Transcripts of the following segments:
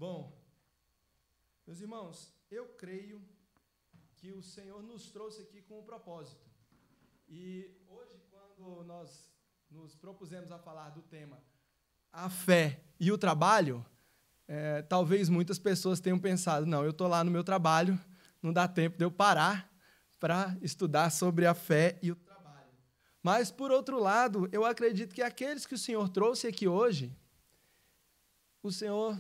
Bom, meus irmãos, eu creio que o Senhor nos trouxe aqui com um propósito. E hoje, quando nós nos propusemos a falar do tema a fé e o trabalho, talvez muitas pessoas tenham pensado, não, eu estou lá no meu trabalho, não dá tempo de eu parar para estudar sobre a fé e o trabalho. Mas, por outro lado, eu acredito que aqueles que o Senhor trouxe aqui hoje, o Senhor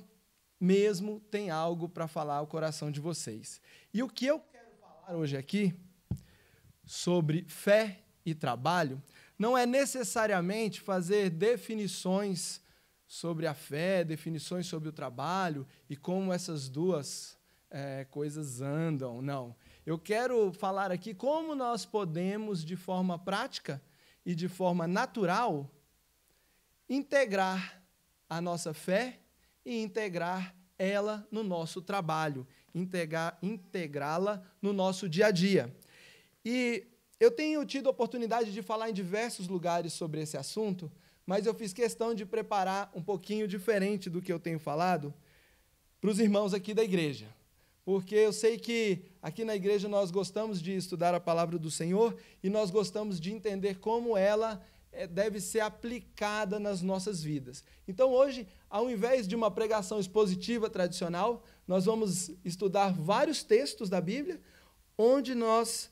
mesmo tem algo para falar ao coração de vocês. E o que eu quero falar hoje aqui sobre fé e trabalho não é necessariamente fazer definições sobre a fé, definições sobre o trabalho e como essas duas coisas andam, não. Eu quero falar aqui como nós podemos, de forma prática e de forma natural, integrar a nossa fé e integrar ela no nosso trabalho, integrá-la no nosso dia a dia. E eu tenho tido a oportunidade de falar em diversos lugares sobre esse assunto, mas eu fiz questão de preparar um pouquinho diferente do que eu tenho falado para os irmãos aqui da igreja. Porque eu sei que aqui na igreja nós gostamos de estudar a palavra do Senhor e nós gostamos de entender como ela deve ser aplicada nas nossas vidas. Então, hoje, ao invés de uma pregação expositiva tradicional, nós vamos estudar vários textos da Bíblia, onde nós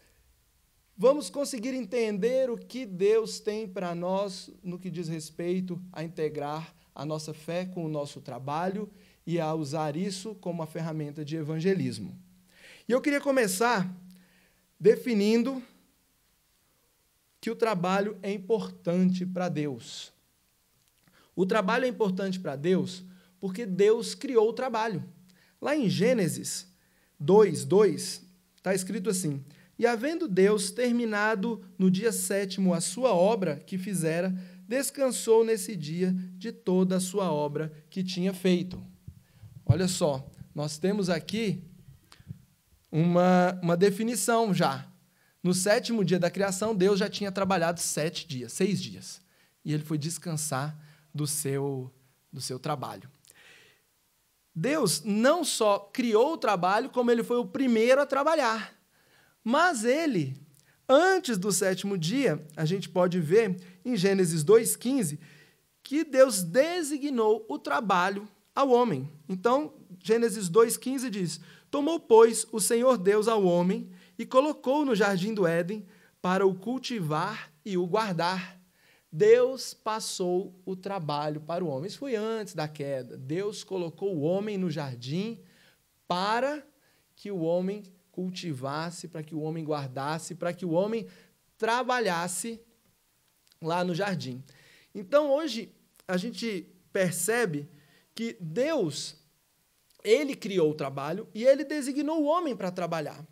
vamos conseguir entender o que Deus tem para nós no que diz respeito a integrar a nossa fé com o nosso trabalho e a usar isso como uma ferramenta de evangelismo. E eu queria começar definindo que o trabalho é importante para Deus. O trabalho é importante para Deus porque Deus criou o trabalho. Lá em Gênesis 2:2, está escrito assim: e havendo Deus terminado no dia 7º a sua obra que fizera, descansou nesse dia de toda a sua obra que tinha feito. Olha só, nós temos aqui uma definição já. No 7º dia da criação, Deus já tinha trabalhado 6 dias. E ele foi descansar do seu trabalho. Deus não só criou o trabalho, como ele foi o primeiro a trabalhar. Mas ele, antes do 7º dia, a gente pode ver em Gênesis 2:15, que Deus designou o trabalho ao homem. Então, Gênesis 2:15 diz: tomou, pois, o Senhor Deus ao homem e colocou-o no jardim do Éden para o cultivar e o guardar. Deus passou o trabalho para o homem. Isso foi antes da queda. Deus colocou o homem no jardim para que o homem cultivasse, para que o homem guardasse, para que o homem trabalhasse lá no jardim. Então, hoje, a gente percebe que Deus, ele criou o trabalho e ele designou o homem para trabalhar.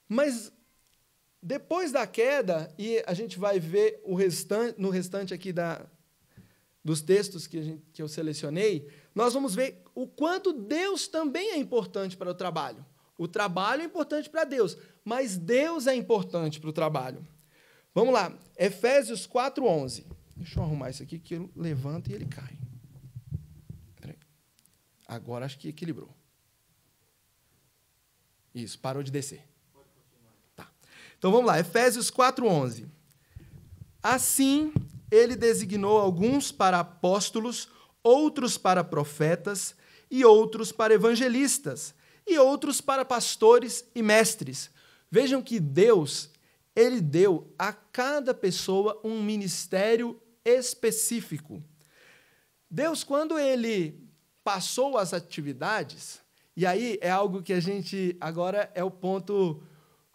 Mas, depois da queda, e a gente vai ver no restante aqui dos textos que eu selecionei, nós vamos ver o quanto Deus também é importante para o trabalho. O trabalho é importante para Deus, mas Deus é importante para o trabalho. Vamos lá, Efésios 4:11. Deixa eu arrumar isso aqui, que eu levanto e ele cai. Peraí. Agora acho que equilibrou. Isso, parou de descer. Tá. Então vamos lá, Efésios 4:11. Assim, ele designou alguns para apóstolos, outros para profetas e outros para evangelistas, e outros para pastores e mestres. Vejam que Deus, ele deu a cada pessoa um ministério específico. Deus, quando ele passou as atividades, e aí é algo que a gente, agora é o ponto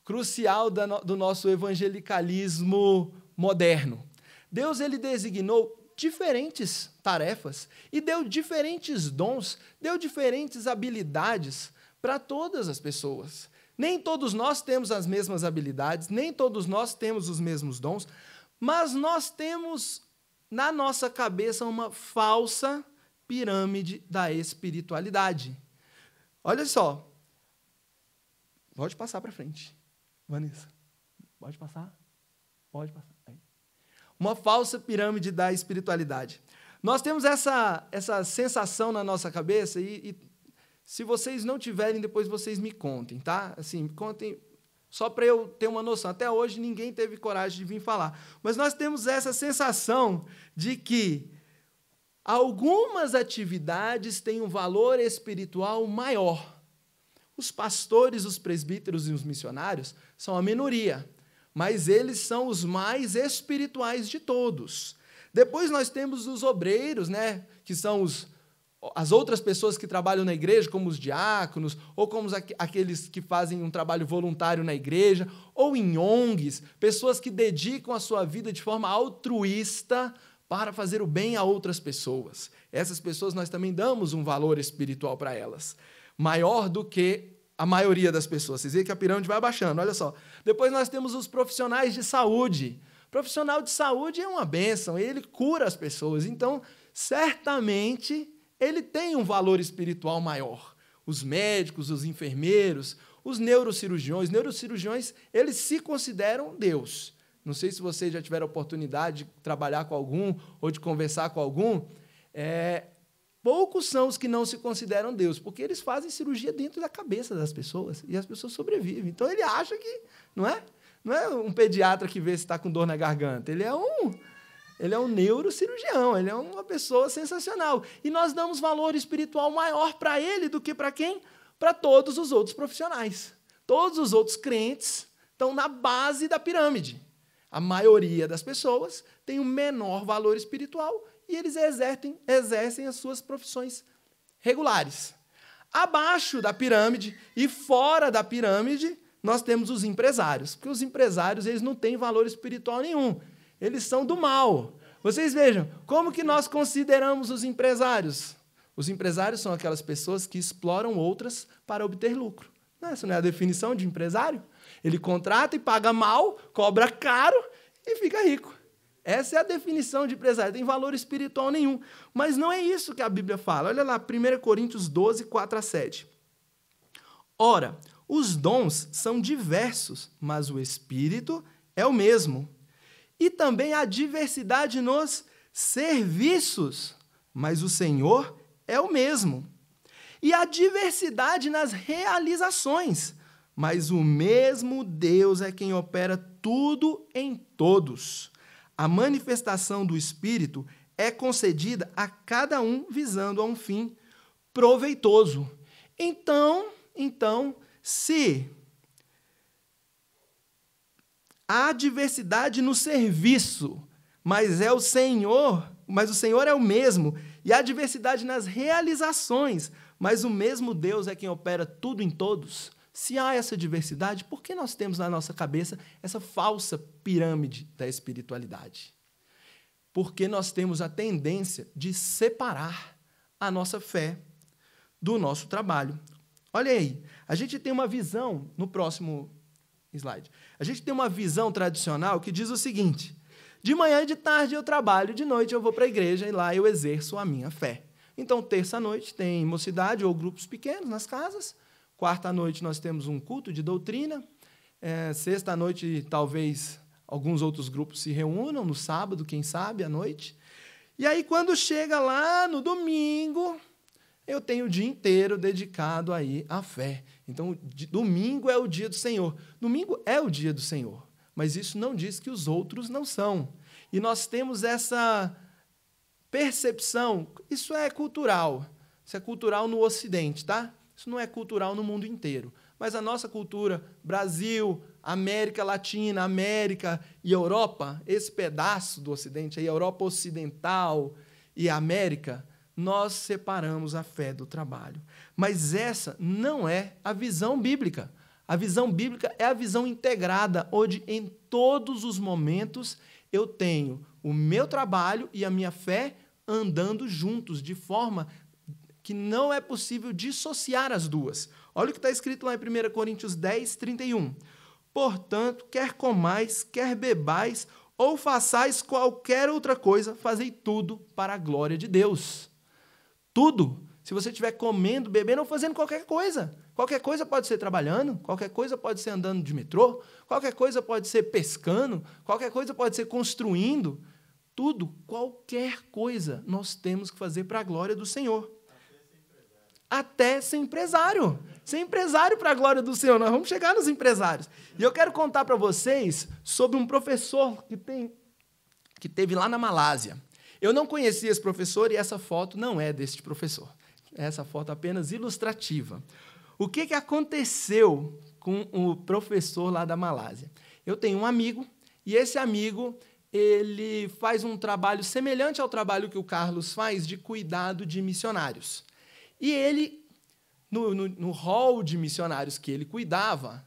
crucial do nosso evangelicalismo moderno. Deus, ele designou diferentes tarefas e deu diferentes dons, deu diferentes habilidades para todas as pessoas. Nem todos nós temos as mesmas habilidades, nem todos nós temos os mesmos dons, mas nós temos na nossa cabeça uma falsa pirâmide da espiritualidade. Olha só. Pode passar para frente, Vanessa. Pode passar? Pode passar. Aí. Uma falsa pirâmide da espiritualidade. Nós temos essa sensação na nossa cabeça e Se vocês não tiverem, depois vocês me contem, tá? Assim, me contem só para eu ter uma noção. Até hoje ninguém teve coragem de vir falar. Mas nós temos essa sensação de que algumas atividades têm um valor espiritual maior. Os pastores, os presbíteros e os missionários são a minoria, mas eles são os mais espirituais de todos. Depois nós temos os obreiros, né, que são as outras pessoas que trabalham na igreja, como os diáconos, ou como aqueles que fazem um trabalho voluntário na igreja, ou em ONGs, pessoas que dedicam a sua vida de forma altruísta para fazer o bem a outras pessoas. Essas pessoas nós também damos um valor espiritual para elas, maior do que a maioria das pessoas. Vocês veem que a pirâmide vai abaixando, olha só. Depois nós temos os profissionais de saúde. O profissional de saúde é uma bênção, ele cura as pessoas, então, certamente, ele tem um valor espiritual maior. Os médicos, os enfermeiros, os neurocirurgiões. Neurocirurgiões, eles se consideram Deus. Não sei se vocês já tiveram a oportunidade de trabalhar com algum ou de conversar com algum. Poucos são os que não se consideram Deus, porque eles fazem cirurgia dentro da cabeça das pessoas e as pessoas sobrevivem. Então, ele acha que... Não é um pediatra que vê se está com dor na garganta. Ele é um neurocirurgião, ele é uma pessoa sensacional. E nós damos valor espiritual maior para ele do que para quem? Para todos os outros profissionais. Todos os outros crentes estão na base da pirâmide. A maioria das pessoas tem um menor valor espiritual e eles exercem as suas profissões regulares. Abaixo da pirâmide e fora da pirâmide, nós temos os empresários, porque os empresários eles não têm valor espiritual nenhum. Eles são do mal. Vocês vejam, como que nós consideramos os empresários? Os empresários são aquelas pessoas que exploram outras para obter lucro. Essa não é a definição de empresário? Ele contrata e paga mal, cobra caro e fica rico. Essa é a definição de empresário. Não tem valor espiritual nenhum. Mas não é isso que a Bíblia fala. Olha lá, 1 Coríntios 12, 4-7. Ora, os dons são diversos, mas o Espírito é o mesmo. E também há diversidade nos serviços, mas o Senhor é o mesmo. E há diversidade nas realizações, mas o mesmo Deus é quem opera tudo em todos. A manifestação do Espírito é concedida a cada um visando a um fim proveitoso. Então, se há diversidade no serviço, mas o Senhor é o mesmo, e há diversidade nas realizações, mas o mesmo Deus é quem opera tudo em todos. Se há essa diversidade, por que nós temos na nossa cabeça essa falsa pirâmide da espiritualidade? Porque nós temos a tendência de separar a nossa fé do nosso trabalho. Olha aí, a gente tem uma visão, no próximo slide, a gente tem uma visão tradicional que diz o seguinte: de manhã e de tarde eu trabalho, de noite eu vou para a igreja e lá eu exerço a minha fé. Então, terça-noite tem mocidade ou grupos pequenos nas casas, quarta-noite nós temos um culto de doutrina, sexta-noite talvez alguns outros grupos se reúnam, no sábado, quem sabe, à noite. E aí, quando chega lá no domingo, eu tenho o dia inteiro dedicado aí à fé. Então, domingo é o dia do Senhor. Domingo é o dia do Senhor, mas isso não diz que os outros não são. E nós temos essa percepção, isso é cultural no Ocidente, tá? Isso não é cultural no mundo inteiro. Mas a nossa cultura, Brasil, América Latina, América e Europa, esse pedaço do Ocidente, a Europa Ocidental e a América, nós separamos a fé do trabalho. Mas essa não é a visão bíblica. A visão bíblica é a visão integrada, onde em todos os momentos eu tenho o meu trabalho e a minha fé andando juntos, de forma que não é possível dissociar as duas. Olha o que está escrito lá em 1 Coríntios 10, 31. Portanto, quer comais, quer bebais, ou façais qualquer outra coisa, fazei tudo para a glória de Deus. Tudo. Se você estiver comendo, bebendo ou fazendo qualquer coisa. Qualquer coisa pode ser trabalhando, qualquer coisa pode ser andando de metrô, qualquer coisa pode ser pescando, qualquer coisa pode ser construindo. Tudo, qualquer coisa, nós temos que fazer para a glória do Senhor. até ser empresário. Ser empresário para a glória do Senhor. Nós vamos chegar nos empresários. E eu quero contar para vocês sobre um professor que teve lá na Malásia. Eu não conhecia esse professor e essa foto não é deste professor. Essa foto é apenas ilustrativa. O que aconteceu com o professor lá da Malásia? Eu tenho um amigo e esse amigo ele faz um trabalho semelhante ao trabalho que o Carlos faz de cuidado de missionários. E ele, no hall de missionários que ele cuidava,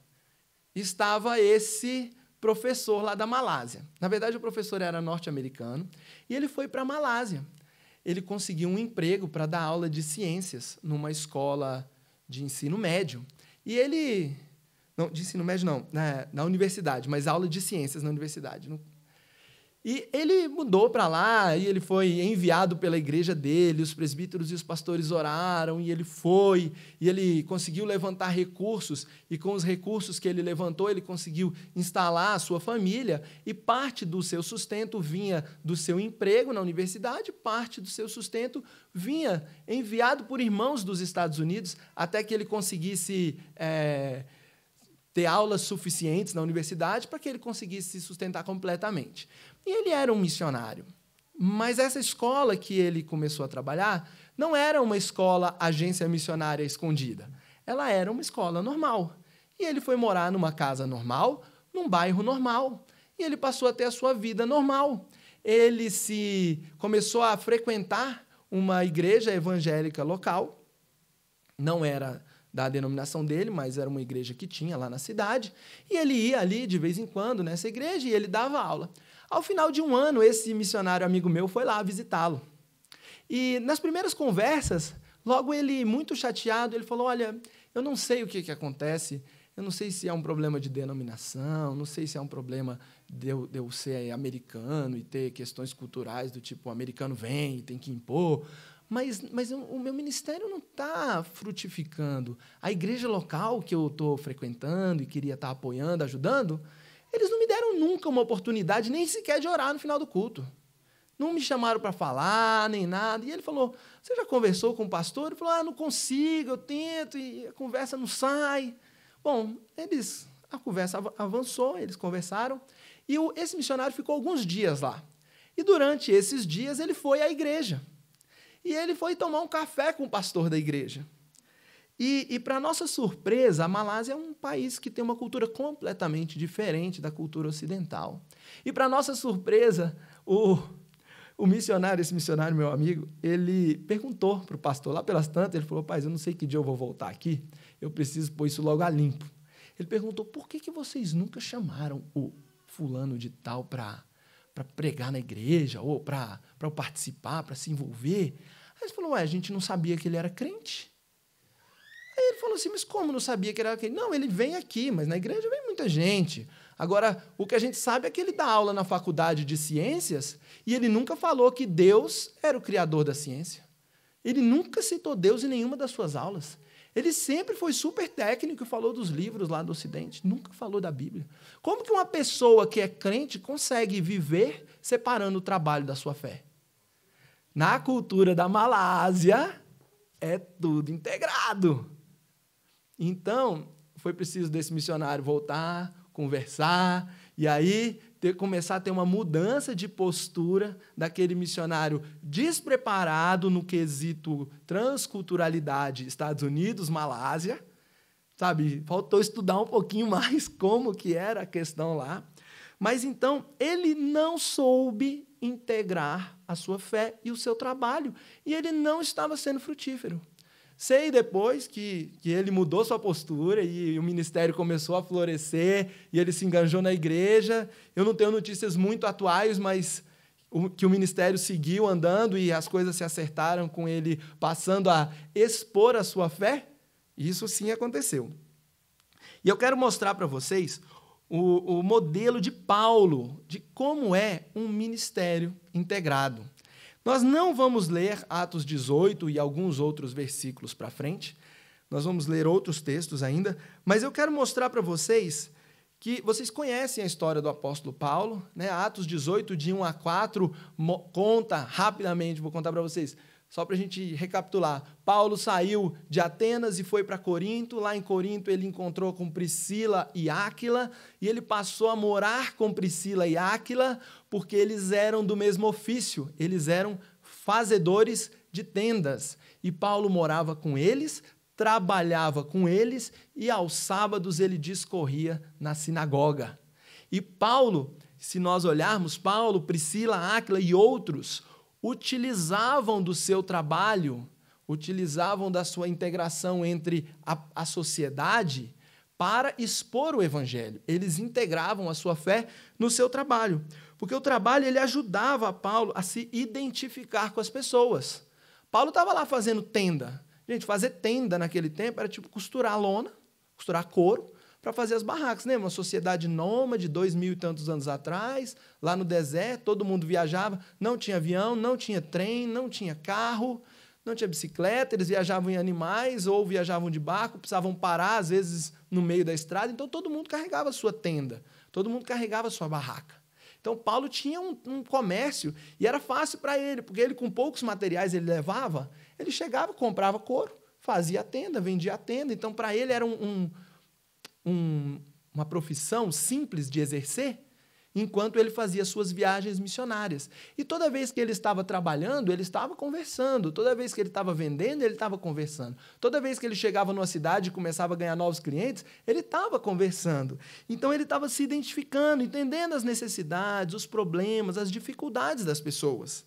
estava esse professor lá da Malásia. Na verdade, o professor era norte-americano e ele foi para a Malásia. Ele conseguiu um emprego para dar aula de ciências numa escola de ensino médio. E ele... Não, de ensino médio não, na universidade, mas aula de ciências na universidade. E ele mudou para lá, e ele foi enviado pela igreja dele, os presbíteros e os pastores oraram, e ele foi, e ele conseguiu levantar recursos, e com os recursos que ele levantou, ele conseguiu instalar a sua família, e parte do seu sustento vinha do seu emprego na universidade, parte do seu sustento vinha enviado por irmãos dos Estados Unidos, até que ele conseguisse ter aulas suficientes na universidade para que ele conseguisse se sustentar completamente. E ele era um missionário. Mas essa escola que ele começou a trabalhar não era uma escola agência missionária escondida. Ela era uma escola normal. E ele foi morar numa casa normal, num bairro normal. E ele passou a ter a sua vida normal. Ele começou a frequentar uma igreja evangélica local. Não era da denominação dele, mas era uma igreja que tinha lá na cidade. E ele ia ali, de vez em quando, nessa igreja, e ele dava aula. Ao final de um ano, esse missionário amigo meu foi lá visitá-lo. E nas primeiras conversas, logo ele, muito chateado, ele falou, olha, eu não sei o que acontece, eu não sei se é um problema de denominação, não sei se é um problema de eu ser americano e ter questões culturais do tipo, o americano vem e tem que impor, mas o meu ministério não está frutificando. A igreja local que eu estou frequentando e queria estar apoiando, ajudando, eles não me deram nunca uma oportunidade, nem sequer de orar no final do culto. Não me chamaram para falar, nem nada. E ele falou, você já conversou com o pastor? Ele falou, não consigo, eu tento, e a conversa não sai. Bom, a conversa avançou, eles conversaram, e esse missionário ficou alguns dias lá. E durante esses dias ele foi à igreja. E ele foi tomar um café com o pastor da igreja. E para nossa surpresa, a Malásia é um país que tem uma cultura completamente diferente da cultura ocidental. E para nossa surpresa, esse missionário, meu amigo, ele perguntou para o pastor, lá pelas tantas, ele falou, pai, eu não sei que dia eu vou voltar aqui, eu preciso pôr isso logo a limpo. Ele perguntou, por que vocês nunca chamaram o fulano de tal para pregar na igreja, ou para participar, para se envolver? Aí ele falou, a gente não sabia que ele era crente. Aí ele falou assim, mas como não sabia que ele era crente? Não, ele vem aqui, mas na igreja vem muita gente. Agora, o que a gente sabe é que ele dá aula na faculdade de ciências e ele nunca falou que Deus era o criador da ciência. Ele nunca citou Deus em nenhuma das suas aulas. Ele sempre foi super técnico e falou dos livros lá do Ocidente, nunca falou da Bíblia. Como que uma pessoa que é crente consegue viver separando o trabalho da sua fé? Na cultura da Malásia, é tudo integrado. Então, foi preciso desse missionário voltar, conversar, e aí começar a ter uma mudança de postura daquele missionário despreparado no quesito transculturalidade Estados Unidos, Malásia, sabe? Faltou estudar um pouquinho mais como que era a questão lá. Mas, então, ele não soube integrar a sua fé e o seu trabalho, e ele não estava sendo frutífero. Sei depois que ele mudou sua postura e o ministério começou a florescer e ele se enganjou na igreja. Eu não tenho notícias muito atuais, mas que o ministério seguiu andando e as coisas se acertaram com ele passando a expor a sua fé. Isso sim aconteceu. E eu quero mostrar para vocês o modelo de Paulo, de como é um ministério integrado. Nós não vamos ler Atos 18 e alguns outros versículos para frente, nós vamos ler outros textos ainda, mas eu quero mostrar para vocês que vocês conhecem a história do apóstolo Paulo, né? Atos 18, de 1 a 4, conta rapidamente, vou contar para vocês, Só para a gente recapitular. Paulo saiu de Atenas e foi para Corinto. Lá em Corinto ele encontrou com Priscila e Áquila e ele passou a morar com Priscila e Áquila porque eles eram do mesmo ofício. Eles eram fazedores de tendas. E Paulo morava com eles, trabalhava com eles e aos sábados ele discorria na sinagoga. E Paulo, se nós olharmos, Paulo, Priscila, Áquila e outros utilizavam do seu trabalho, utilizavam da sua integração entre a sociedade para expor o evangelho. Eles integravam a sua fé no seu trabalho, porque o trabalho ele ajudava a Paulo a se identificar com as pessoas. Paulo estava lá fazendo tenda. Gente, fazer tenda naquele tempo era tipo costurar lona, costurar couro, para fazer as barracas, né? Uma sociedade nômade, 2000 e tantos anos atrás, lá no deserto, todo mundo viajava, não tinha avião, não tinha trem, não tinha carro, não tinha bicicleta, eles viajavam em animais ou viajavam de barco, precisavam parar, às vezes, no meio da estrada, então todo mundo carregava a sua tenda, todo mundo carregava a sua barraca. Então, Paulo tinha um comércio e era fácil para ele, porque ele, com poucos materiais ele levava, ele chegava, comprava couro, fazia a tenda, vendia a tenda, então, para ele era uma profissão simples de exercer, enquanto ele fazia suas viagens missionárias. E toda vez que ele estava trabalhando, ele estava conversando. Toda vez que ele estava vendendo, ele estava conversando. Toda vez que ele chegava numa cidade e começava a ganhar novos clientes, ele estava conversando. Então, ele estava se identificando, entendendo as necessidades, os problemas, as dificuldades das pessoas.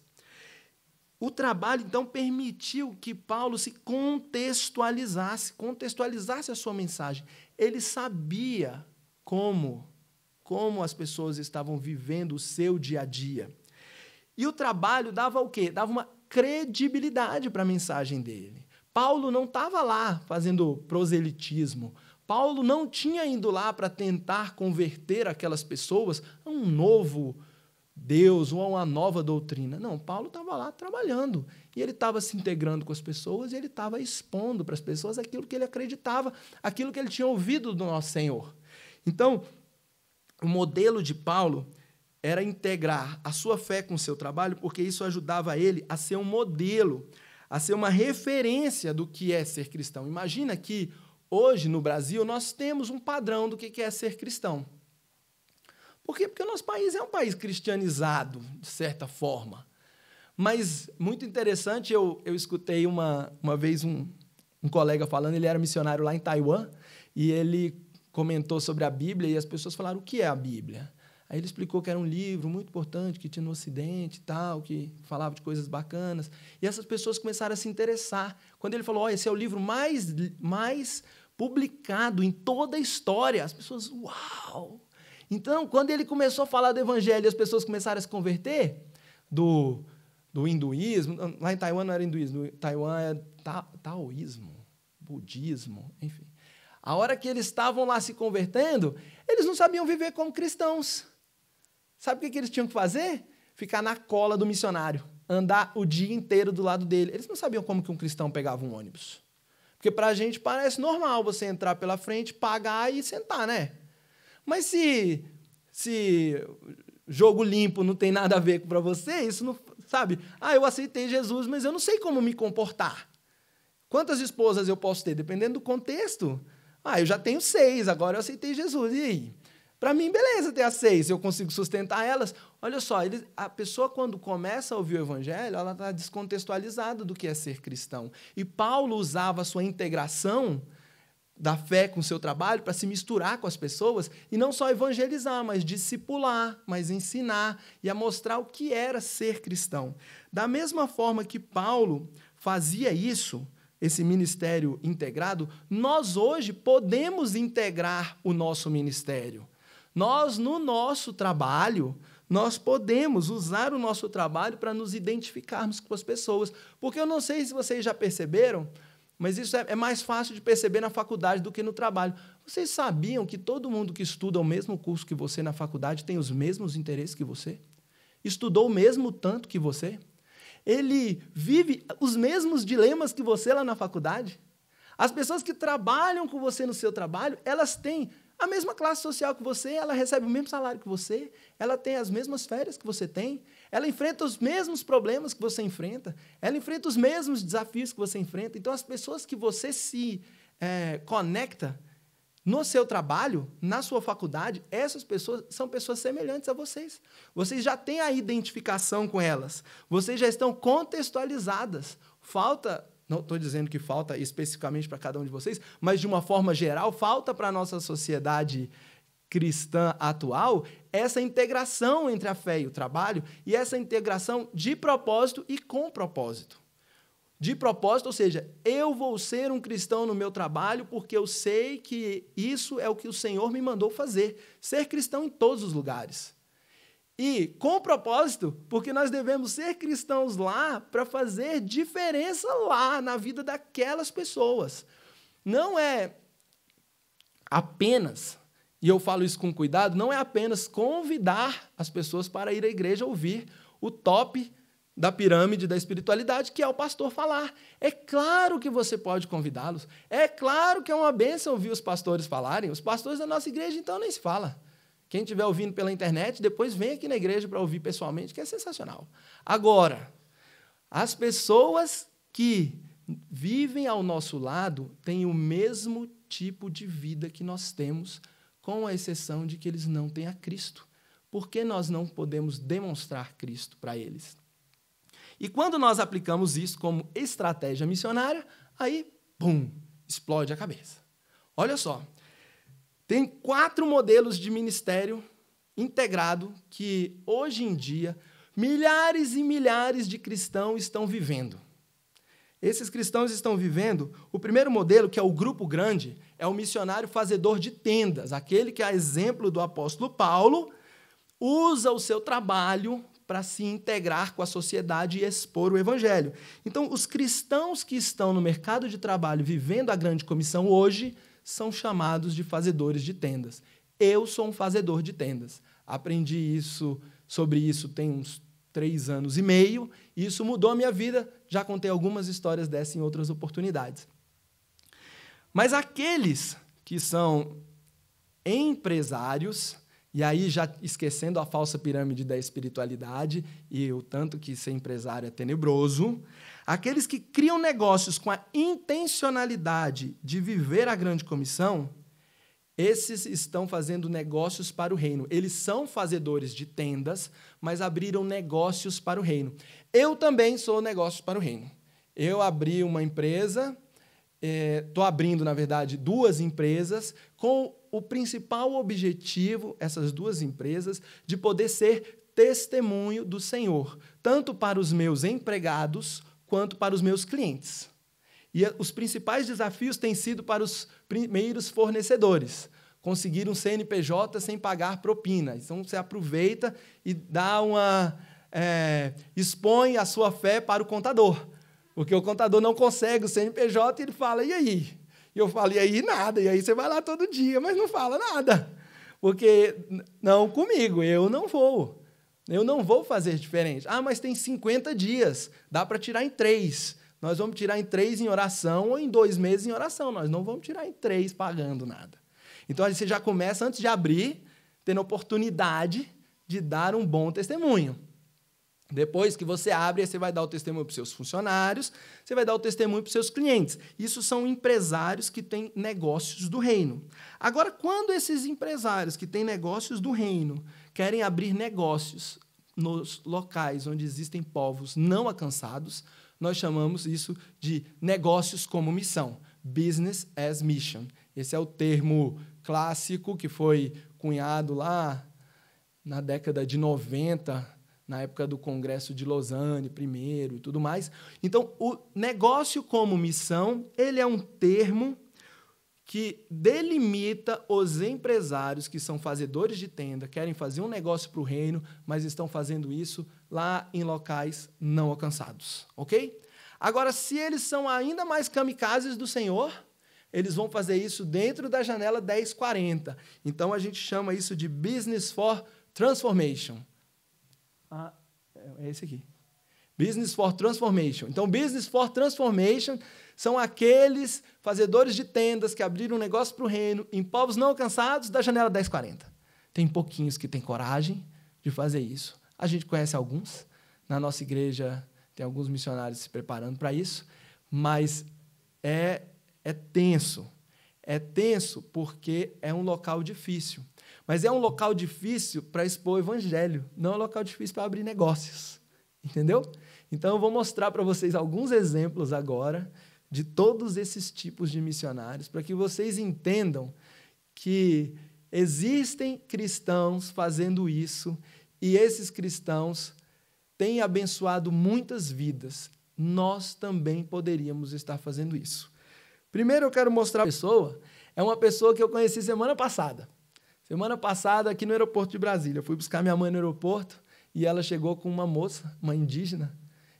O trabalho, então, permitiu que Paulo se contextualizasse a sua mensagem. Ele sabia como as pessoas estavam vivendo o seu dia a dia. E o trabalho dava o quê? Dava uma credibilidade para a mensagem dele. Paulo não estava lá fazendo proselitismo. Paulo não tinha ido lá para tentar converter aquelas pessoas a um novo Deus ou a uma nova doutrina. Não, Paulo estava lá trabalhando. E ele estava se integrando com as pessoas e ele estava expondo para as pessoas aquilo que ele acreditava, aquilo que ele tinha ouvido do nosso Senhor. Então, o modelo de Paulo era integrar a sua fé com o seu trabalho, porque isso ajudava ele a ser um modelo, a ser uma referência do que é ser cristão. Imagina que hoje, no Brasil, nós temos um padrão do que é ser cristão. Por quê? Porque o nosso país é um país cristianizado, de certa forma. Mas, muito interessante, eu escutei uma vez um colega falando, ele era missionário lá em Taiwan, e ele comentou sobre a Bíblia, e as pessoas falaram, o que é a Bíblia? Aí ele explicou que era um livro muito importante, que tinha no Ocidente e tal, que falava de coisas bacanas. E essas pessoas começaram a se interessar. Quando ele falou, esse é o livro mais publicado em toda a história, as pessoas, uau! Então, quando ele começou a falar do evangelho e as pessoas começaram a se converter do hinduísmo, lá em Taiwan não era hinduísmo, em Taiwan é taoísmo, budismo, enfim. A hora que eles estavam lá se convertendo, eles não sabiam viver como cristãos. Sabe o que eles tinham que fazer? Ficar na cola do missionário, andar o dia inteiro do lado dele. Eles não sabiam como que um cristão pegava um ônibus. Porque para a gente parece normal você entrar pela frente, pagar e sentar, né? Mas se jogo limpo não tem nada a ver para você, isso não, sabe? Eu aceitei Jesus, mas eu não sei como me comportar. Quantas esposas eu posso ter? Dependendo do contexto. Eu já tenho 6, agora eu aceitei Jesus. E aí? Para mim, beleza ter as 6, eu consigo sustentar elas. Olha só, a pessoa, quando começa a ouvir o evangelho, ela está descontextualizada do que é ser cristão. E Paulo usava a sua integração da fé com o seu trabalho para se misturar com as pessoas e não só evangelizar, mas discipular, mas ensinar e a mostrar o que era ser cristão. Da mesma forma que Paulo fazia isso, esse ministério integrado, nós hoje podemos integrar o nosso ministério. Nós, no nosso trabalho, nós podemos usar o nosso trabalho para nos identificarmos com as pessoas. Porque eu não sei se vocês já perceberam, mas isso é mais fácil de perceber na faculdade do que no trabalho. Vocês sabiam que todo mundo que estuda o mesmo curso que você na faculdade tem os mesmos interesses que você? Estudou o mesmo tanto que você? Ele vive os mesmos dilemas que você lá na faculdade? As pessoas que trabalham com você no seu trabalho, elas têm A mesma classe social que você, ela recebe o mesmo salário que você, ela tem as mesmas férias que você tem, ela enfrenta os mesmos problemas que você enfrenta, ela enfrenta os mesmos desafios que você enfrenta. Então, as pessoas que você se conecta no seu trabalho, na sua faculdade, essas pessoas são pessoas semelhantes a vocês. Vocês já têm a identificação com elas, vocês já estão contextualizadas. Não estou dizendo que falta especificamente para cada um de vocês, mas, de uma forma geral, falta para a nossa sociedade cristã atual essa integração entre a fé e o trabalho, e essa integração de propósito e com propósito. De propósito, ou seja, eu vou ser um cristão no meu trabalho porque eu sei que isso é o que o Senhor me mandou fazer, ser cristão em todos os lugares. E com propósito, porque nós devemos ser cristãos lá para fazer diferença lá na vida daquelas pessoas. Não é apenas, e eu falo isso com cuidado, não é apenas convidar as pessoas para ir à igreja ouvir o top da pirâmide da espiritualidade, que é o pastor falar. É claro que você pode convidá-los. É claro que é uma bênção ouvir os pastores falarem. Os pastores da nossa igreja, então, nem se fala. Quem estiver ouvindo pela internet, depois vem aqui na igreja para ouvir pessoalmente, que é sensacional. Agora, as pessoas que vivem ao nosso lado têm o mesmo tipo de vida que nós temos, com a exceção de que eles não têm a Cristo. Por que nós não podemos demonstrar Cristo para eles? E quando nós aplicamos isso como estratégia missionária, aí, pum, explode a cabeça. Olha só. Tem 4 modelos de ministério integrado que, hoje em dia, milhares e milhares de cristãos estão vivendo. Esses cristãos estão vivendo, o primeiro modelo, que é o grupo grande, é o missionário fazedor de tendas, aquele que, a exemplo do apóstolo Paulo, usa o seu trabalho para se integrar com a sociedade e expor o evangelho. Então, os cristãos que estão no mercado de trabalho vivendo a grande comissão hoje são chamados de fazedores de tendas. Eu sou um fazedor de tendas. Aprendi sobre isso tem uns 3 anos e meio, e isso mudou a minha vida. Já contei algumas histórias dessas em outras oportunidades. Mas aqueles que são empresários, e aí já esquecendo a falsa pirâmide da espiritualidade e o tanto que ser empresário é tenebroso, aqueles que criam negócios com a intencionalidade de viver a grande comissão, esses estão fazendo negócios para o reino. Eles são fazedores de tendas, mas abriram negócios para o reino. Eu também sou negócios para o reino. Eu abri uma empresa, estou abrindo, na verdade, 2 empresas, com o principal objetivo, essas 2 empresas, de poder ser testemunho do Senhor, tanto para os meus empregados, quanto para os meus clientes. E os principais desafios têm sido para os primeiros fornecedores. Conseguir um CNPJ sem pagar propina. Então, você aproveita e dá expõe a sua fé para o contador. Porque o contador não consegue o CNPJ e ele fala, e aí? E eu falo, e aí nada. E aí você vai lá todo dia, mas não fala nada. Porque, não comigo, eu não vou. Eu não vou fazer diferente. Ah, mas tem 50 dias, dá para tirar em 3. Nós vamos tirar em 3 em oração ou em 2 meses em oração. Nós não vamos tirar em 3 pagando nada. Então, aí você já começa, antes de abrir, tendo oportunidade de dar um bom testemunho. Depois que você abre, você vai dar o testemunho para os seus funcionários, você vai dar o testemunho para os seus clientes. Isso são empresários que têm negócios do reino. Agora, quando esses empresários que têm negócios do reino querem abrir negócios nos locais onde existem povos não alcançados, nós chamamos isso de negócios como missão, business as mission. Esse é o termo clássico que foi cunhado lá na década de 90, na época do Congresso de Lausanne, primeiro e tudo mais. Então, o negócio como missão, ele é um termo que delimita os empresários que são fazedores de tenda, querem fazer um negócio para o reino, mas estão fazendo isso lá em locais não alcançados, ok? Agora, se eles são ainda mais kamikazes do Senhor, eles vão fazer isso dentro da janela 1040. Então, a gente chama isso de Business for Transformation. É esse aqui. Business for Transformation. Então, Business for Transformation são aqueles fazedores de tendas que abriram um negócio para o reino em povos não alcançados da janela 1040. Tem pouquinhos que têm coragem de fazer isso. A gente conhece alguns. Na nossa igreja tem alguns missionários se preparando para isso, mas é tenso. É tenso porque é um local difícil. Mas é um local difícil para expor o evangelho, não é um local difícil para abrir negócios. Entendeu? Então, eu vou mostrar para vocês alguns exemplos agora de todos esses tipos de missionários, para que vocês entendam que existem cristãos fazendo isso e esses cristãos têm abençoado muitas vidas. Nós também poderíamos estar fazendo isso. Primeiro, eu quero mostrar a pessoa. É uma pessoa que eu conheci semana passada. Semana passada, aqui no aeroporto de Brasília. Eu fui buscar minha mãe no aeroporto e ela chegou com uma moça, uma indígena,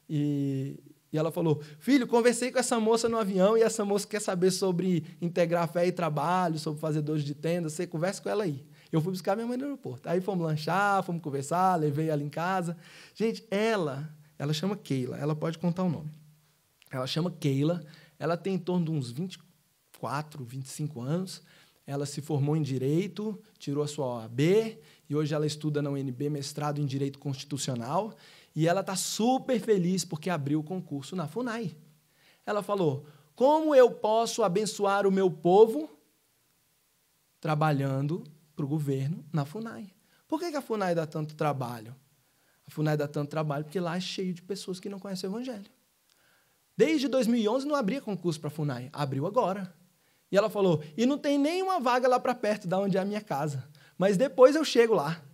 e ela falou: filho, conversei com essa moça no avião e essa moça quer saber sobre integrar fé e trabalho, sobre fazedores de tenda, você conversa com ela aí. Eu fui buscar minha mãe no aeroporto. Aí fomos lanchar, fomos conversar, levei ela em casa. Gente, ela chama Keila, ela pode contar o nome. Ela chama Keila, ela tem em torno de uns 24, 25 anos. Ela se formou em Direito, tirou a sua OAB, e hoje ela estuda na UNB, mestrado em Direito Constitucional, e ela está super feliz porque abriu o concurso na FUNAI. Ela falou: como eu posso abençoar o meu povo trabalhando para o governo na FUNAI? Por que a FUNAI dá tanto trabalho? A FUNAI dá tanto trabalho porque lá é cheio de pessoas que não conhecem o Evangelho. Desde 2011 não abria concurso para a FUNAI, abriu agora. E ela falou: e não tem nenhuma vaga lá para perto, da onde é a minha casa. Mas depois eu chego lá.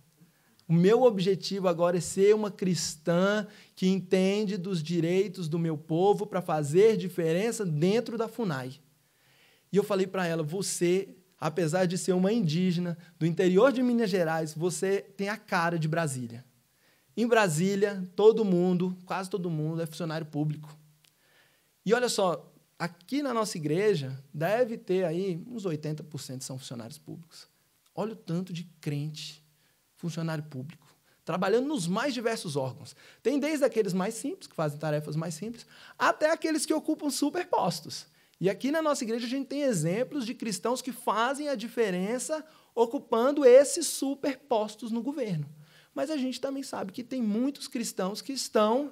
O meu objetivo agora é ser uma cristã que entende dos direitos do meu povo para fazer diferença dentro da FUNAI. E eu falei para ela: você, apesar de ser uma indígena do interior de Minas Gerais, você tem a cara de Brasília. Em Brasília, todo mundo, quase todo mundo, é funcionário público. E olha só, aqui na nossa igreja, deve ter aí uns 80% são funcionários públicos. Olha o tanto de crente, funcionário público, trabalhando nos mais diversos órgãos. Tem desde aqueles mais simples, que fazem tarefas mais simples, até aqueles que ocupam superpostos. E aqui na nossa igreja a gente tem exemplos de cristãos que fazem a diferença ocupando esses superpostos no governo. Mas a gente também sabe que tem muitos cristãos que estão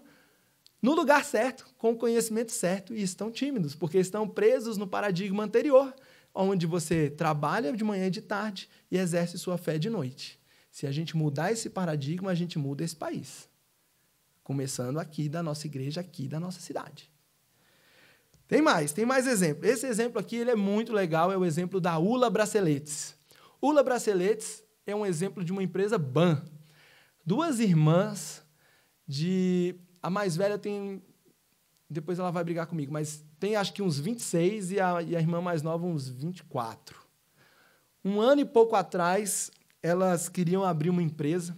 no lugar certo, com o conhecimento certo, e estão tímidos, porque estão presos no paradigma anterior, onde você trabalha de manhã e de tarde e exerce sua fé de noite. Se a gente mudar esse paradigma, a gente muda esse país. Começando aqui da nossa igreja, aqui da nossa cidade. Tem mais exemplo. Esse exemplo aqui ele é muito legal, é o exemplo da Ula Braceletes. Ula Braceletes é um exemplo de uma empresa BAN. Duas irmãs a mais velha tem... Depois ela vai brigar comigo, mas tem acho que uns 26 e a irmã mais nova uns 24. Um ano e pouco atrás, elas queriam abrir uma empresa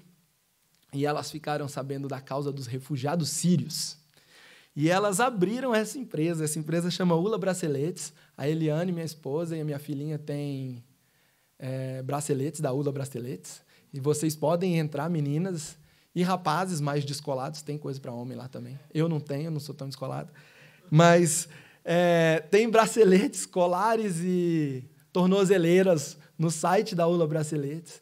e elas ficaram sabendo da causa dos refugiados sírios. E elas abriram essa empresa chama Ula Braceletes. A Eliane, minha esposa, e a minha filhinha têm braceletes, da Ula Braceletes. E vocês podem entrar, meninas e rapazes mais descolados, tem coisa para homem lá também. Eu não tenho, eu não sou tão descolado. Mas tem braceletes, colares e tornozeleiras no site da Ula Braceletes.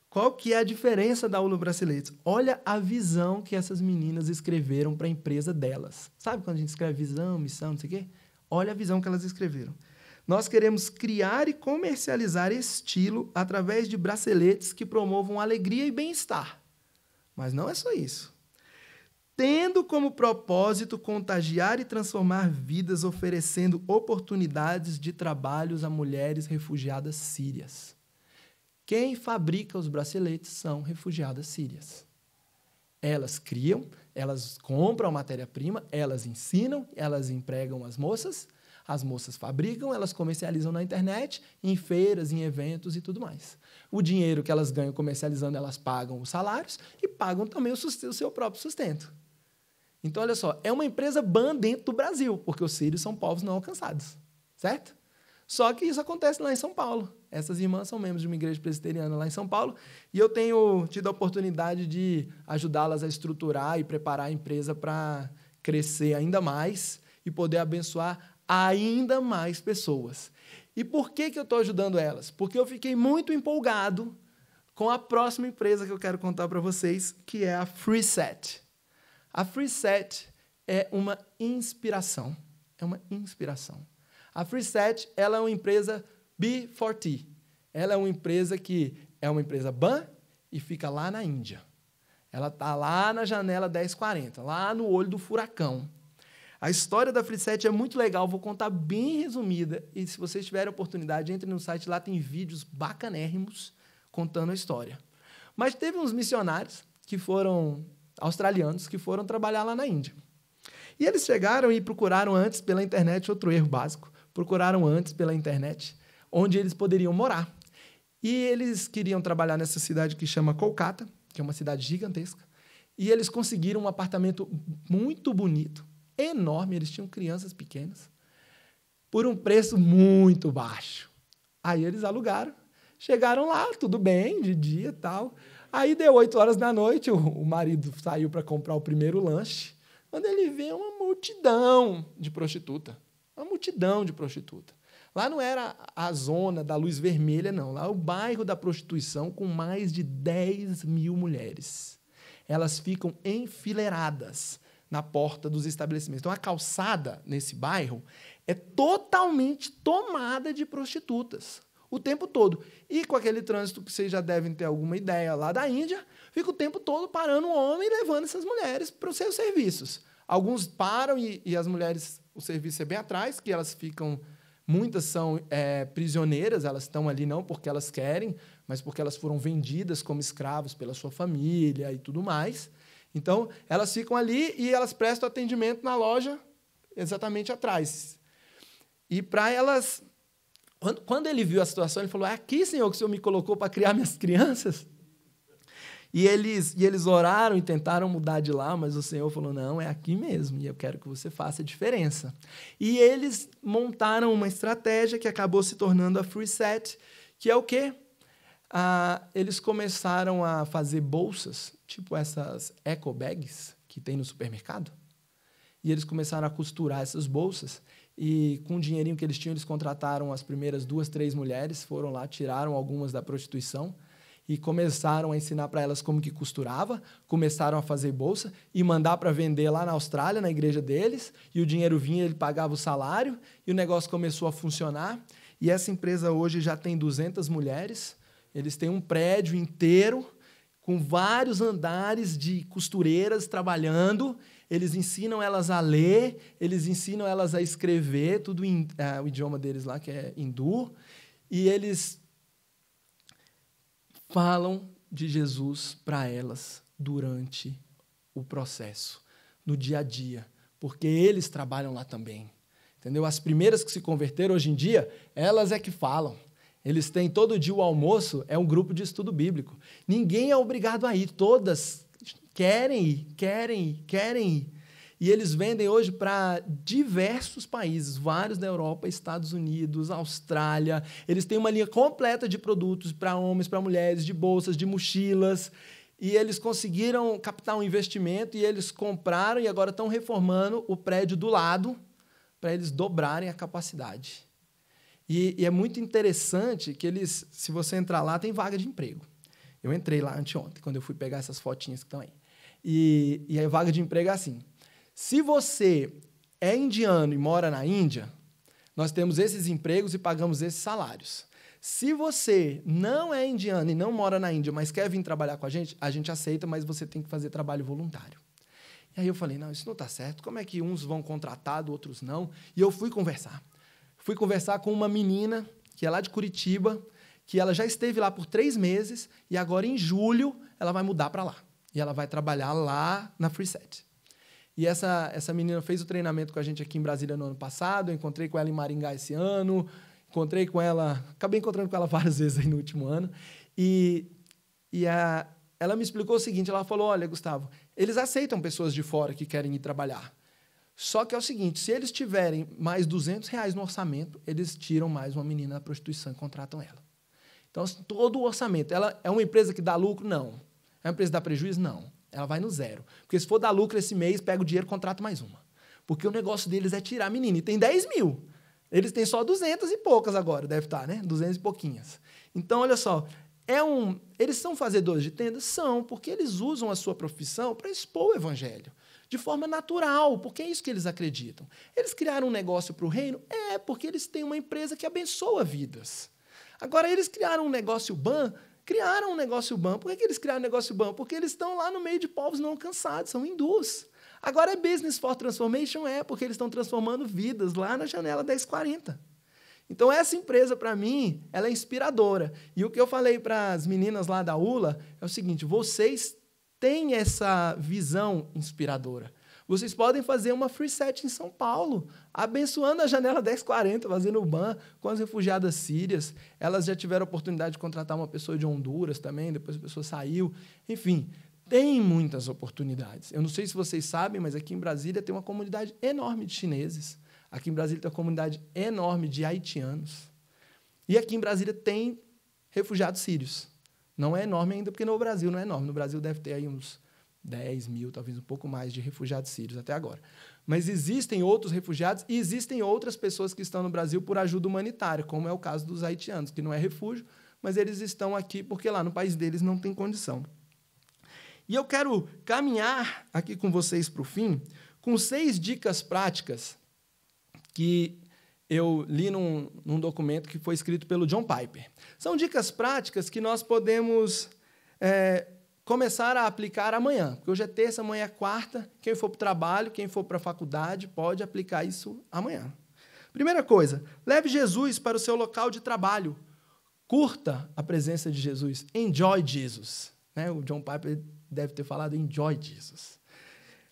Qual que é a diferença da Ula Braceletes? Olha a visão que essas meninas escreveram para a empresa delas. Sabe quando a gente escreve visão, missão, não sei o quê? Olha a visão que elas escreveram. Nós queremos criar e comercializar estilo através de braceletes que promovam alegria e bem-estar. Mas não é só isso. Tendo como propósito contagiar e transformar vidas, oferecendo oportunidades de trabalhos a mulheres refugiadas sírias. Quem fabrica os braceletes são refugiadas sírias. Elas criam, elas compram a matéria-prima, elas ensinam, elas empregam as moças fabricam, elas comercializam na internet, em feiras, em eventos e tudo mais. O dinheiro que elas ganham comercializando, elas pagam os salários e pagam também o seu próprio sustento. Então, olha só, é uma empresa BAN dentro do Brasil, porque os sírios são povos não alcançados, certo? Só que isso acontece lá em São Paulo. Essas irmãs são membros de uma igreja presbiteriana lá em São Paulo e eu tenho tido a oportunidade de ajudá-las a estruturar e preparar a empresa para crescer ainda mais e poder abençoar ainda mais pessoas. E por que eu estou ajudando elas? Porque eu fiquei muito empolgado com a próxima empresa que eu quero contar para vocês, que é a FreeSet. A FreeSet é uma inspiração. É uma inspiração. A FreeSet, ela é uma empresa B4T. Ela é uma empresa que é uma empresa BAN e fica lá na Índia. Ela está lá na janela 1040, lá no olho do furacão. A história da FreeSet é muito legal, vou contar bem resumida. E se vocês tiverem oportunidade, entrem no site, lá tem vídeos bacanérrimos contando a história. Mas teve uns missionários que foram australianos, que foram trabalhar lá na Índia. E eles chegaram e procuraram antes pela internet, outro erro básico, procuraram antes pela internet onde eles poderiam morar. E eles queriam trabalhar nessa cidade que chama Kolkata, que é uma cidade gigantesca, e eles conseguiram um apartamento muito bonito, enorme, eles tinham crianças pequenas, por um preço muito baixo. Aí eles alugaram, chegaram lá, tudo bem, de dia e tal. Aí deu 8 horas da noite, o marido saiu para comprar o primeiro lanche, quando ele vê uma multidão de prostituta. Uma multidão de prostituta. Lá não era a zona da luz vermelha, não. Lá é o bairro da prostituição com mais de 10 mil mulheres. Elas ficam enfileiradas na porta dos estabelecimentos. Então, a calçada nesse bairro é totalmente tomada de prostitutas. O tempo todo. E com aquele trânsito que vocês já devem ter alguma ideia lá da Índia, fica o tempo todo parando um homem e levando essas mulheres para os seus serviços. Alguns param e as mulheres, o serviço é bem atrás, que elas ficam... Muitas são prisioneiras, elas estão ali não porque elas querem, mas porque elas foram vendidas como escravos pela sua família e tudo mais. Então, elas ficam ali e elas prestam atendimento na loja exatamente atrás. E para elas... Quando ele viu a situação, ele falou, é aqui, Senhor, que o Senhor me colocou para criar minhas crianças? E eles oraram e tentaram mudar de lá, mas o Senhor falou, não, é aqui mesmo, e eu quero que você faça a diferença. E eles montaram uma estratégia que acabou se tornando a FreeSet, que é o quê? Eles começaram a fazer bolsas, tipo essas eco bags que tem no supermercado, e eles começaram a costurar essas bolsas, e com o dinheirinho que eles tinham, eles contrataram as primeiras 2, 3 mulheres, foram lá, tiraram algumas da prostituição, e começaram a ensinar para elas como que costurava, começaram a fazer bolsa e mandar para vender lá na Austrália, na igreja deles, e o dinheiro vinha, ele pagava o salário, e o negócio começou a funcionar. E essa empresa hoje já tem 200 mulheres, eles têm um prédio inteiro, com vários andares de costureiras trabalhando, eles ensinam elas a ler, eles ensinam elas a escrever, tudo em o idioma deles lá, que é hindu, e eles... falam de Jesus para elas durante o processo, no dia a dia, porque eles trabalham lá também, entendeu? As primeiras que se converteram hoje em dia, elas é que falam. Eles têm todo dia o almoço, é um grupo de estudo bíblico. Ninguém é obrigado a ir, todas querem ir, querem ir, querem ir. E eles vendem hoje para diversos países, vários da Europa, Estados Unidos, Austrália. Eles têm uma linha completa de produtos para homens, para mulheres, de bolsas, de mochilas. E eles conseguiram captar um investimento e eles compraram e agora estão reformando o prédio do lado para eles dobrarem a capacidade. E é muito interessante que eles, se você entrar lá, tem vaga de emprego. Eu entrei lá anteontem, quando eu fui pegar essas fotinhas que estão aí. E a vaga de emprego é assim... Se você é indiano e mora na Índia, nós temos esses empregos e pagamos esses salários. Se você não é indiano e não mora na Índia, mas quer vir trabalhar com a gente aceita, mas você tem que fazer trabalho voluntário. E aí eu falei, não, isso não está certo. Como é que uns vão contratado, outros não? E eu fui conversar. Fui conversar com uma menina, que é lá de Curitiba, que ela já esteve lá por 3 meses, e agora, em julho, ela vai mudar para lá. E ela vai trabalhar lá na FreeSet. E essa menina fez o treinamento com a gente aqui em Brasília no ano passado, eu encontrei com ela em Maringá esse ano, acabei encontrando com ela várias vezes aí no último ano, ela me explicou o seguinte, ela falou, olha, Gustavo, eles aceitam pessoas de fora que querem ir trabalhar, só que é o seguinte, se eles tiverem mais R$200 no orçamento, eles tiram mais uma menina da prostituição e contratam ela. Então, todo o orçamento, ela é uma empresa que dá lucro? Não. É uma empresa que dá prejuízo? Não. Ela vai no zero. Porque se for dar lucro esse mês, pega o dinheiro e contrata mais uma. Porque o negócio deles é tirar a menina. E tem 10 mil. Eles têm só 200 e poucas agora, deve estar, né? 200 e pouquinhas. Então, olha só, eles são fazedores de tendas? São, porque eles usam a sua profissão para expor o evangelho. De forma natural, porque é isso que eles acreditam. Eles criaram um negócio para o reino? Porque eles têm uma empresa que abençoa vidas. Agora, eles criaram um negócio ban? Criaram um negócio ban. Por que eles criaram um negócio ban? Porque eles estão lá no meio de povos não alcançados, são hindus. Agora, é business for transformation? Porque eles estão transformando vidas lá na janela 1040. Então, essa empresa, para mim, ela é inspiradora. E o que eu falei para as meninas lá da ULA é o seguinte, vocês têm essa visão inspiradora. Vocês podem fazer uma free set em São Paulo, abençoando a janela 1040, fazendo o ban com as refugiadas sírias. Elas já tiveram a oportunidade de contratar uma pessoa de Honduras também, depois a pessoa saiu. Enfim, tem muitas oportunidades. Eu não sei se vocês sabem, mas aqui em Brasília tem uma comunidade enorme de chineses. Aqui em Brasília tem uma comunidade enorme de haitianos. E aqui em Brasília tem refugiados sírios. Não é enorme ainda, porque no Brasil não é enorme. No Brasil deve ter aí uns 10 mil, talvez um pouco mais, de refugiados sírios até agora. Mas existem outros refugiados e existem outras pessoas que estão no Brasil por ajuda humanitária, como é o caso dos haitianos, que não é refúgio, mas eles estão aqui porque lá no país deles não tem condição. E eu quero caminhar aqui com vocês para o fim com 6 dicas práticas que eu li num documento que foi escrito pelo John Piper. São dicas práticas que nós podemos começar a aplicar amanhã, porque hoje é terça, amanhã é quarta. Quem for para o trabalho, quem for para a faculdade, pode aplicar isso amanhã. Primeira coisa, leve Jesus para o seu local de trabalho. Curta a presença de Jesus. Enjoy Jesus. Né? O John Piper deve ter falado enjoy Jesus.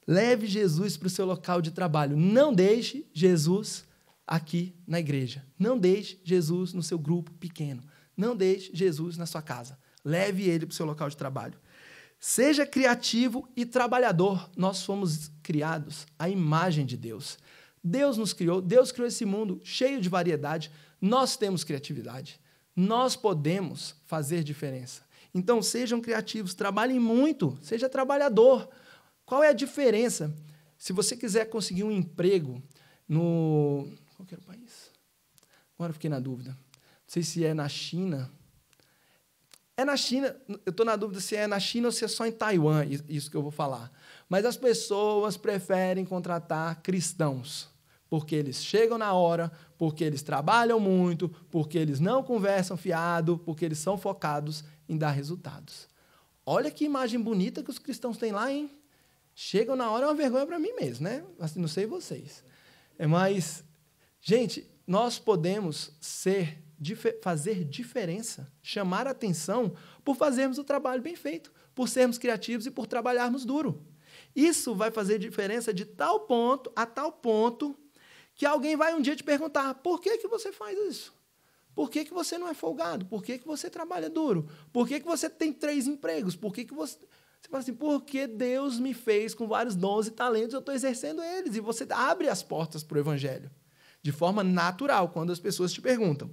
Leve Jesus para o seu local de trabalho. Não deixe Jesus aqui na igreja. Não deixe Jesus no seu grupo pequeno. Não deixe Jesus na sua casa. Leve ele para o seu local de trabalho. Seja criativo e trabalhador. Nós fomos criados à imagem de Deus. Deus nos criou, Deus criou esse mundo cheio de variedade. Nós temos criatividade. Nós podemos fazer diferença. Então, sejam criativos, trabalhem muito, seja trabalhador. Qual é a diferença? Se você quiser conseguir um emprego no... Qual que era o país? Agora eu fiquei na dúvida. Não sei se é na China. É na China, eu estou na dúvida se é na China ou se é só em Taiwan, isso que eu vou falar. Mas as pessoas preferem contratar cristãos, porque eles chegam na hora, porque eles trabalham muito, porque eles não conversam fiado, porque eles são focados em dar resultados. Olha que imagem bonita que os cristãos têm lá, hein? Chegam na hora, é uma vergonha para mim mesmo, né? Assim, não sei vocês. Mas, gente, nós podemos fazer diferença, chamar a atenção por fazermos o trabalho bem feito, por sermos criativos e por trabalharmos duro. Isso vai fazer diferença de tal ponto a tal ponto que alguém vai um dia te perguntar, por que você faz isso? Por que você não é folgado? Por que você trabalha duro? Por que você tem 3 empregos? Por que você... Você fala assim, porque Deus me fez com vários dons e talentos, eu estou exercendo eles. E você abre as portas para o evangelho, de forma natural, quando as pessoas te perguntam.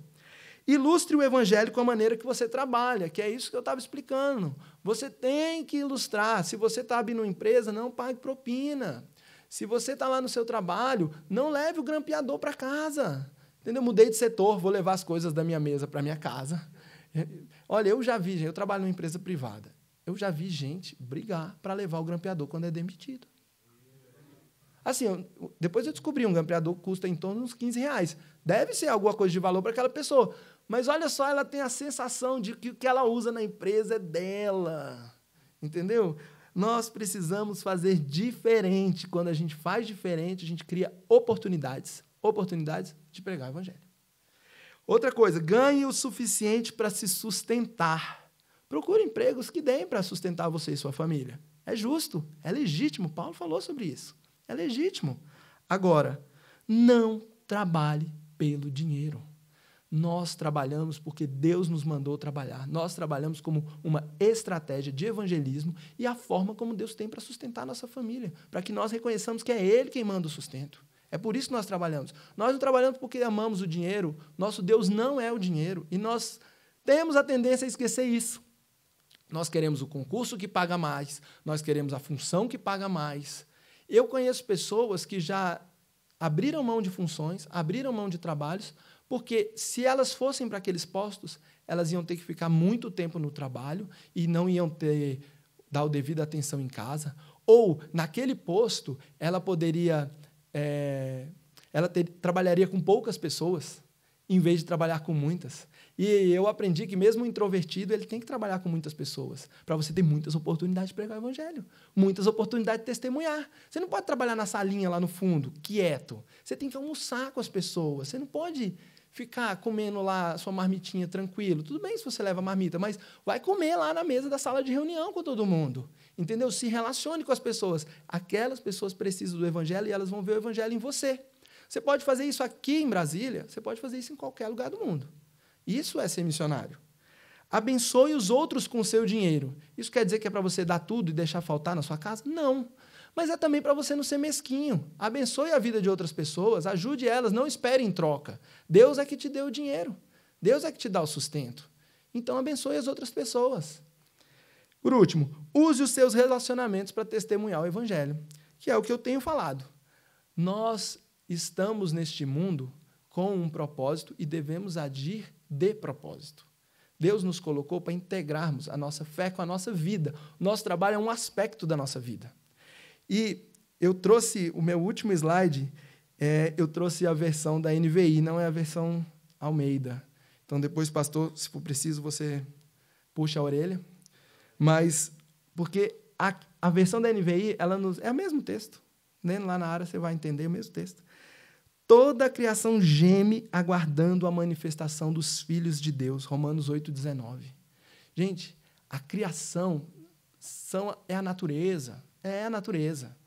Ilustre o evangelho com a maneira que você trabalha, que é isso que eu estava explicando. Você tem que ilustrar. Se você está abrindo uma empresa, não pague propina. Se você está lá no seu trabalho, não leve o grampeador para casa. Entendeu? Mudei de setor, vou levar as coisas da minha mesa para a minha casa. Olha, eu já vi, eu trabalho numa empresa privada. Eu já vi gente brigar para levar o grampeador quando é demitido. Assim, depois eu descobri, um grampeador custa em torno de uns R$15. Deve ser alguma coisa de valor para aquela pessoa. Mas olha só, ela tem a sensação de que o que ela usa na empresa é dela. Entendeu? Nós precisamos fazer diferente. Quando a gente faz diferente, a gente cria oportunidades de pregar o evangelho. Outra coisa, ganhe o suficiente para se sustentar. Procure empregos que deem para sustentar você e sua família. É justo, é legítimo. Paulo falou sobre isso. É legítimo. Agora, não trabalhe pelo dinheiro. Nós trabalhamos porque Deus nos mandou trabalhar. Nós trabalhamos como uma estratégia de evangelismo e a forma como Deus tem para sustentar a nossa família, para que nós reconheçamos que é Ele quem manda o sustento. É por isso que nós trabalhamos. Nós não trabalhamos porque amamos o dinheiro. Nosso Deus não é o dinheiro. E nós temos a tendência a esquecer isso. Nós queremos o concurso que paga mais, nós queremos a função que paga mais. Eu conheço pessoas que já abriram mão de funções, abriram mão de trabalhos, porque se elas fossem para aqueles postos, elas iam ter que ficar muito tempo no trabalho e não iam dar o devido atenção em casa. Ou, naquele posto, ela poderia... trabalharia com poucas pessoas, em vez de trabalhar com muitas. E eu aprendi que mesmo o introvertido, ele tem que trabalhar com muitas pessoas, para você ter muitas oportunidades de pregar o evangelho, muitas oportunidades de testemunhar. Você não pode trabalhar na salinha lá no fundo, quieto. Você tem que almoçar com as pessoas. Você não pode ficar comendo lá a sua marmitinha tranquilo. Tudo bem se você leva a marmita, mas vai comer lá na mesa da sala de reunião com todo mundo. Entendeu? Se relacione com as pessoas. Aquelas pessoas precisam do evangelho e elas vão ver o evangelho em você. Você pode fazer isso aqui em Brasília, você pode fazer isso em qualquer lugar do mundo. Isso é ser missionário. Abençoe os outros com o seu dinheiro. Isso quer dizer que é para você dar tudo e deixar faltar na sua casa? Não. Mas é também para você não ser mesquinho. Abençoe a vida de outras pessoas, ajude elas, não espere em troca. Deus é que te deu o dinheiro. Deus é que te dá o sustento. Então, abençoe as outras pessoas. Por último, use os seus relacionamentos para testemunhar o evangelho, que é o que eu tenho falado. Nós estamos neste mundo com um propósito e devemos agir de propósito. Deus nos colocou para integrarmos a nossa fé com a nossa vida. Nosso trabalho é um aspecto da nossa vida. E eu trouxe o meu último slide, eu trouxe a versão da NVI, não é a versão Almeida. Então, depois, pastor, se for preciso, você puxa a orelha. Mas, porque a versão da NVI, é o mesmo texto. Lendo lá na área, você vai entender o mesmo texto. Toda a criação geme aguardando a manifestação dos filhos de Deus. Romanos 8,19. Gente, a criação é a natureza. É a natureza.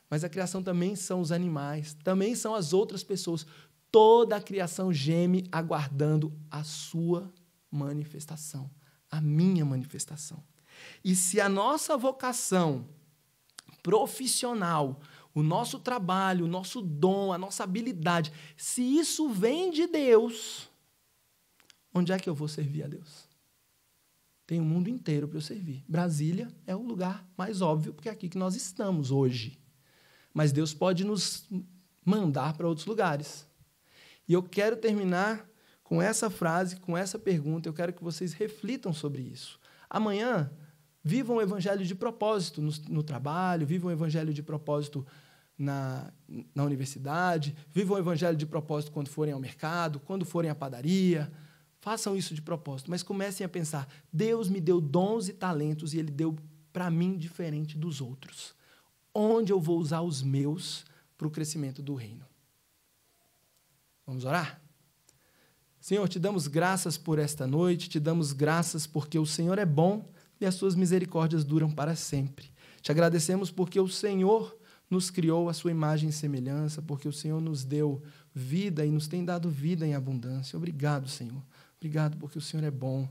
Mas a criação também são os animais. Também são as outras pessoas. Toda a criação geme aguardando a sua manifestação. A minha manifestação. E se a nossa vocação profissional, o nosso trabalho, o nosso dom, a nossa habilidade, se isso vem de Deus, onde é que eu vou servir a Deus? Tem o mundo inteiro para eu servir. Brasília é o lugar mais óbvio, porque é aqui que nós estamos hoje. Mas Deus pode nos mandar para outros lugares. E eu quero terminar com essa frase, com essa pergunta. Eu quero que vocês reflitam sobre isso. Amanhã, vivam o evangelho de propósito no trabalho, vivam o evangelho de propósito na universidade, vivam o evangelho de propósito quando forem ao mercado, quando forem à padaria. Façam isso de propósito, mas comecem a pensar, Deus me deu dons e talentos e Ele deu para mim diferente dos outros. Onde eu vou usar os meus para o crescimento do reino? Vamos orar? Senhor, te damos graças por esta noite, te damos graças porque o Senhor é bom e as suas misericórdias duram para sempre. Te agradecemos porque o Senhor nos criou a sua imagem e semelhança, porque o Senhor nos deu vida e nos tem dado vida em abundância. Obrigado, Senhor. Obrigado porque o Senhor é bom.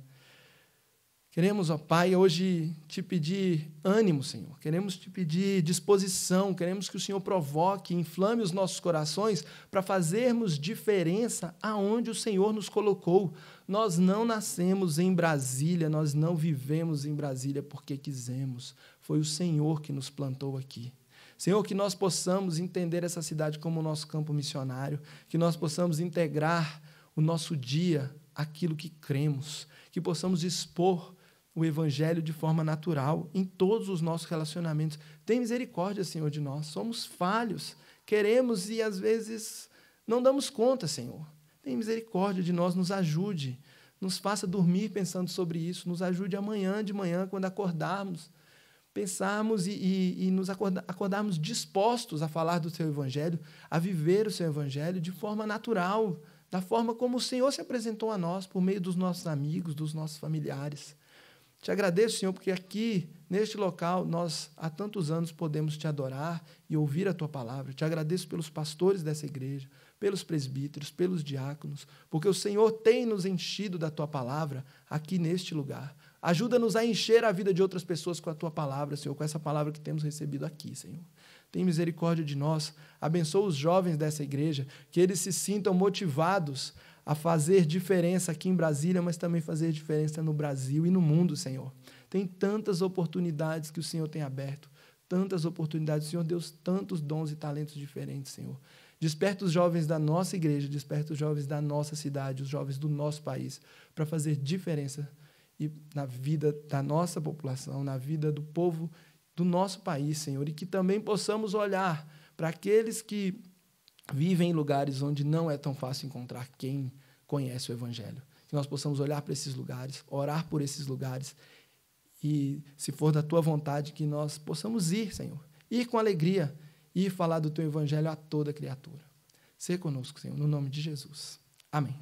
Queremos, ó Pai, hoje te pedir ânimo, Senhor. Queremos te pedir disposição. Queremos que o Senhor provoque, inflame os nossos corações para fazermos diferença aonde o Senhor nos colocou. Nós não nascemos em Brasília, nós não vivemos em Brasília porque quisemos. Foi o Senhor que nos plantou aqui. Senhor, que nós possamos entender essa cidade como o nosso campo missionário, que nós possamos integrar o nosso dia aquilo que cremos, que possamos expor o evangelho de forma natural em todos os nossos relacionamentos. Tem misericórdia, Senhor, de nós. Somos falhos, queremos e às vezes não damos conta, Senhor. Tem misericórdia de nós, nos ajude, nos faça dormir pensando sobre isso, nos ajude amanhã de manhã, quando acordarmos, pensarmos e nos acordarmos dispostos a falar do Seu evangelho, a viver o Seu evangelho de forma natural, da forma como o Senhor se apresentou a nós, por meio dos nossos amigos, dos nossos familiares. Te agradeço, Senhor, porque aqui, neste local, nós há tantos anos podemos te adorar e ouvir a Tua palavra. Te agradeço pelos pastores dessa igreja, pelos presbíteros, pelos diáconos, porque o Senhor tem nos enchido da Tua palavra aqui neste lugar. Ajuda-nos a encher a vida de outras pessoas com a Tua palavra, Senhor, com essa palavra que temos recebido aqui, Senhor. Tem misericórdia de nós. Abençoa os jovens dessa igreja, que eles se sintam motivados a fazer diferença aqui em Brasília, mas também fazer diferença no Brasil e no mundo, Senhor. Tem tantas oportunidades que o Senhor tem aberto, tantas oportunidades. O Senhor deu tantos dons e talentos diferentes, Senhor. Desperta os jovens da nossa igreja, desperta os jovens da nossa cidade, os jovens do nosso país, para fazer diferença na vida da nossa população, na vida do povo do nosso país, Senhor, e que também possamos olhar para aqueles que vivem em lugares onde não é tão fácil encontrar quem conhece o Evangelho. Que nós possamos olhar para esses lugares, orar por esses lugares e, se for da Tua vontade, que nós possamos ir, Senhor, ir com alegria e falar do Teu Evangelho a toda criatura. Sê conosco, Senhor, no nome de Jesus. Amém.